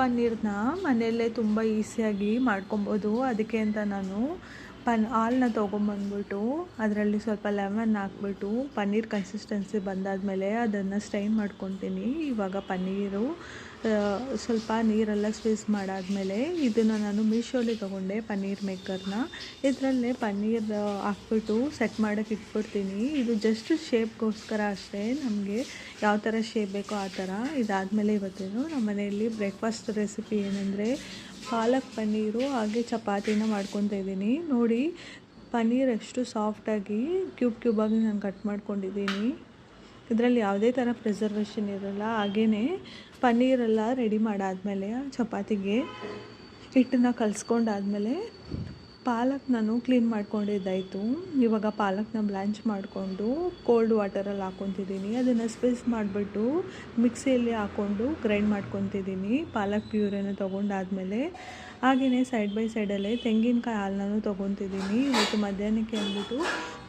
ಪನ್ನೀರ್ನ ಮನೆಯಲ್ಲೇ ತುಂಬ ಈಸಿಯಾಗಿ ಮಾಡ್ಕೊಬೋದು. ಅದಕ್ಕೆ ಅಂತ ನಾನು ಹಾಲನ್ನ ತೊಗೊಂಬಂದ್ಬಿಟ್ಟು ಅದರಲ್ಲಿ ಸ್ವಲ್ಪ ಲೆಮನ್ ಹಾಕ್ಬಿಟ್ಟು ಪನ್ನೀರ್ ಕನ್ಸಿಸ್ಟೆನ್ಸಿ ಬಂದಾದಮೇಲೆ ಅದನ್ನು ಸ್ಟ್ರೈನ್ ಮಾಡ್ಕೊತೀನಿ. ಇವಾಗ ಪನ್ನೀರು ಸ್ವಲ್ಪ ನೀರೆಲ್ಲ ಸ್ಕ್ವೀಸ್ ಮಾಡಾದಮೇಲೆ ಇದನ್ನು ನಾನು ಮೀಶೋಲಿ ತೊಗೊಂಡೆ ಪನ್ನೀರ್ ಮೇಕರ್ನ. ಇದರಲ್ಲೇ ಪನ್ನೀರ್ ಹಾಕ್ಬಿಟ್ಟು ಸೆಟ್ ಮಾಡೋಕ್ಕೆ ಇಟ್ಬಿಡ್ತೀನಿ. ಇದು ಜಸ್ಟ್ ಶೇಪ್ಗೋಸ್ಕರ ಅಷ್ಟೇ, ನಮಗೆ ಯಾವ ಥರ ಶೇಪ್ ಬೇಕೋ ಆ ಥರ. ಇದಾದಮೇಲೆ ಇವತ್ತೇನು ನಮ್ಮ ಮನೆಯಲ್ಲಿ ಬ್ರೇಕ್ಫಾಸ್ಟ್ ರೆಸಿಪಿ ಏನಂದರೆ ಪಾಲಕ್ ಪನ್ನೀರು ಹಾಗೆ ಚಪಾತಿನ ಮಾಡ್ಕೊತಾ ಇದ್ದೀನಿ. ನೋಡಿ ಪನ್ನೀರ್ ಎಷ್ಟು ಸಾಫ್ಟಾಗಿ ಕ್ಯೂಬಾಗಿ ನಾನು ಕಟ್ ಮಾಡ್ಕೊಂಡಿದ್ದೀನಿ. ಇದರಲ್ಲಿ ಯಾವುದೇ ಥರ ಪ್ರಿಸರ್ವೇಷನ್ ಇರೋಲ್ಲ. ಹಾಗೆಯೇ ಪನ್ನೀರೆಲ್ಲ ರೆಡಿ ಮಾಡಾದಮೇಲೆ ಚಪಾತಿಗೆ ಹಿಟ್ಟನ್ನ ಕಲಿಸ್ಕೊಂಡಾದ್ಮೇಲೆ ಪಾಲಕ್ ನಾನು ಕ್ಲೀನ್ ಮಾಡ್ಕೊಂಡಿದ್ದಾಯಿತು. ಇವಾಗ ಪಾಲಕ್ನ ಬ್ಲ್ಯಾಂಚ್ ಮಾಡಿಕೊಂಡು ಕೋಲ್ಡ್ ವಾಟರಲ್ಲಿ ಹಾಕ್ಕೊತಿದ್ದೀನಿ. ಅದನ್ನು ಸ್ಕ್ವೀಸ್ ಮಾಡಿಬಿಟ್ಟು ಮಿಕ್ಸಿಯಲ್ಲಿ ಹಾಕ್ಕೊಂಡು ಗ್ರೈಂಡ್ ಮಾಡ್ಕೊತಿದ್ದೀನಿ ಪಾಲಕ್ ಪ್ಯೂರಿನ ತೊಗೊಂಡಾದ್ಮೇಲೆ. ಹಾಗೆಯೇ ಸೈಡ್ ಬೈ ಸೈಡಲ್ಲೇ ತೆಂಗಿನಕಾಯಿ ಹಾಲನ್ನು ತೊಗೊತಿದ್ದೀನಿ. ಇವತ್ತು ಮಧ್ಯಾಹ್ನಕ್ಕೆ ಅಂದ್ಬಿಟ್ಟು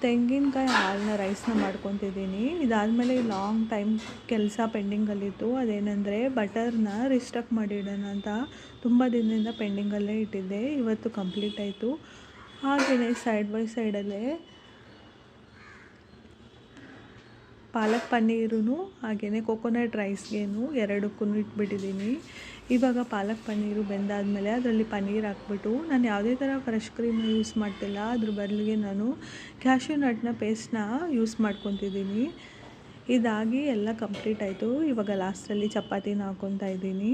ತೆಂಗಿನಕಾಯಿ ಹಾಲನ್ನ ರೈಸ್ನ ಮಾಡ್ಕೊತಿದ್ದೀನಿ. ಇದಾದಮೇಲೆ ಲಾಂಗ್ ಟೈಮ್ ಕೆಲಸ ಪೆಂಡಿಂಗಲ್ಲಿತ್ತು. ಅದೇನೆಂದರೆ ಬಟರ್ನ ರಿಸ್ಟಕ್ ಮಾಡಿಡೋಣ ಅಂತ ತುಂಬ ದಿನದಿಂದ ಪೆಂಡಿಂಗಲ್ಲೇ ಇಟ್ಟಿದ್ದೆ. ಇವತ್ತು ಕಂಪ್ಲೀಟ್ ಆಯಿತು. ಹಾಗೆಯೇ ಸೈಡ್ ಬೈ ಸೈಡಲ್ಲೇ ಪಾಲಕ್ ಪನ್ನೀರೂ ಹಾಗೆಯೇ ಕೊಕೊನಟ್ ರೈಸ್ಗೇನು ಎರಡಕ್ಕೂ ಇಟ್ಬಿಟ್ಟಿದ್ದೀನಿ. ಇವಾಗ ಪಾಲಕ್ ಪನ್ನೀರು ಬೆಂದಾದಮೇಲೆ ಅದರಲ್ಲಿ ಪನ್ನೀರ್ ಹಾಕ್ಬಿಟ್ಟು, ನಾನು ಯಾವುದೇ ಥರ ಫ್ರೆಶ್ ಕ್ರೀಮ್ನ ಯೂಸ್ ಮಾಡ್ತಿಲ್ಲ, ಅದ್ರ ಬದಲಿಗೆ ನಾನು ಕ್ಯಾಶ್ಯೂ ನಟ್ನ ಪೇಸ್ಟ್ನ ಯೂಸ್ ಮಾಡ್ಕೊತಿದ್ದೀನಿ. ಇದಾಗಿ ಎಲ್ಲ ಕಂಪ್ಲೀಟ್ ಆಯಿತು. ಇವಾಗ ಲಾಸ್ಟಲ್ಲಿ ಚಪಾತಿನ ಹಾಕ್ಕೊತಾ ಇದ್ದೀನಿ.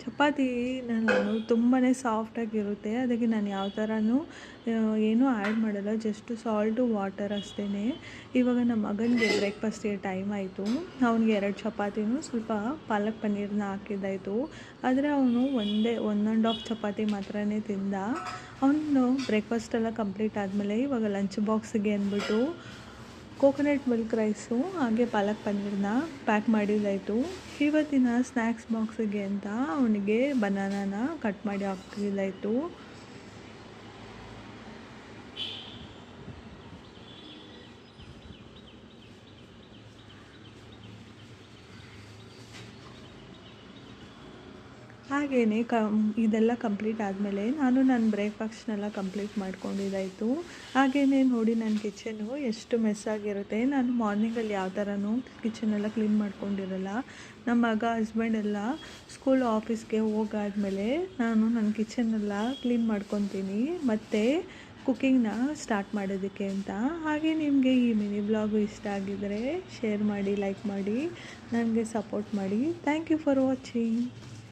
ಚಪಾತಿ ನಾನು ತುಂಬಾ ಸಾಫ್ಟಾಗಿರುತ್ತೆ. ಅದಕ್ಕೆ ನಾನು ಯಾವ ಥರನೂ ಏನೂ ಆ್ಯಡ್ ಮಾಡಲ್ಲ, ಜಸ್ಟ್ ಸಾಲ್ಟು ವಾಟರ್ ಅಷ್ಟೇ. ಇವಾಗ ನಮ್ಮ ಮಗನಿಗೆ ಬ್ರೇಕ್ಫಾಸ್ಟಿಗೆ ಟೈಮ್ ಆಯಿತು. ಅವನಿಗೆ 2 ಚಪಾತಿನೂ ಸ್ವಲ್ಪ ಪಾಲಕ್ ಪನ್ನೀರನ್ನ ಹಾಕಿದ್ದಾಯಿತು. ಆದರೆ ಅವನು 1.5 ಚಪಾತಿ ಮಾತ್ರನೇ ತಿಂದ. ಅವನು ಬ್ರೇಕ್ಫಾಸ್ಟೆಲ್ಲ ಕಂಪ್ಲೀಟ್ ಆದಮೇಲೆ ಇವಾಗ ಲಂಚ್ ಬಾಕ್ಸಿಗೆ ಅಂದ್ಬಿಟ್ಟು ಕೋಕೋನಟ್ ಮಿಲ್ಕ್ ರೈಸು ಹಾಗೆ ಪಾಲಕ್ ಪನ್ನೀರನ್ನ ಪ್ಯಾಕ್ ಮಾಡಿದ್ದಾಯಿತು. ಇವತ್ತಿನ ಸ್ನ್ಯಾಕ್ಸ್ ಬಾಕ್ಸಿಗೆ ಅಂತ ಅವನಿಗೆ ಬನಾನಾನ ಕಟ್ ಮಾಡಿ ಹಾಕಿದ್ದಾಯಿತು. ಹಾಗೆಯೇ ಇದೆಲ್ಲ ಕಂಪ್ಲೀಟ್ ಆದಮೇಲೆ ನಾನು ನನ್ನ ಬ್ರೇಕ್ಫಾಸ್ಟ್ನೆಲ್ಲ ಕಂಪ್ಲೀಟ್ ಮಾಡ್ಕೊಂಡಿದ್ದಾಯಿತು. ಹಾಗೆಯೇ ನೋಡಿ ನನ್ನ ಕಿಚನ್ನು ಎಷ್ಟು ಮೆಸ್ಸಾಗಿರುತ್ತೆ. ನಾನು ಮಾರ್ನಿಂಗಲ್ಲಿ ಯಾವ ಥರನೂ ಕಿಚನೆಲ್ಲ ಕ್ಲೀನ್ ಮಾಡ್ಕೊಂಡಿರಲ್ಲ. ನಮ್ಮ ಮಗ ಹಸ್ಬೆಂಡ್ ಎಲ್ಲ ಸ್ಕೂಲ್ ಆಫೀಸ್ಗೆ ಹೋಗಾದ್ಮೇಲೆ ನಾನು ನನ್ನ ಕಿಚನೆಲ್ಲ ಕ್ಲೀನ್ ಮಾಡ್ಕೊತೀನಿ ಮತ್ತು ಕುಕ್ಕಿಂಗ್ನ ಸ್ಟಾರ್ಟ್ ಮಾಡೋದಕ್ಕೆ ಅಂತ. ಹಾಗೆ ನಿಮಗೆ ಈ ಮಿನಿ ಬ್ಲಾಗು ಇಷ್ಟ ಆಗಿದರೆ ಶೇರ್ ಮಾಡಿ, ಲೈಕ್ ಮಾಡಿ, ನನಗೆ ಸಪೋರ್ಟ್ ಮಾಡಿ. Thank you for watching.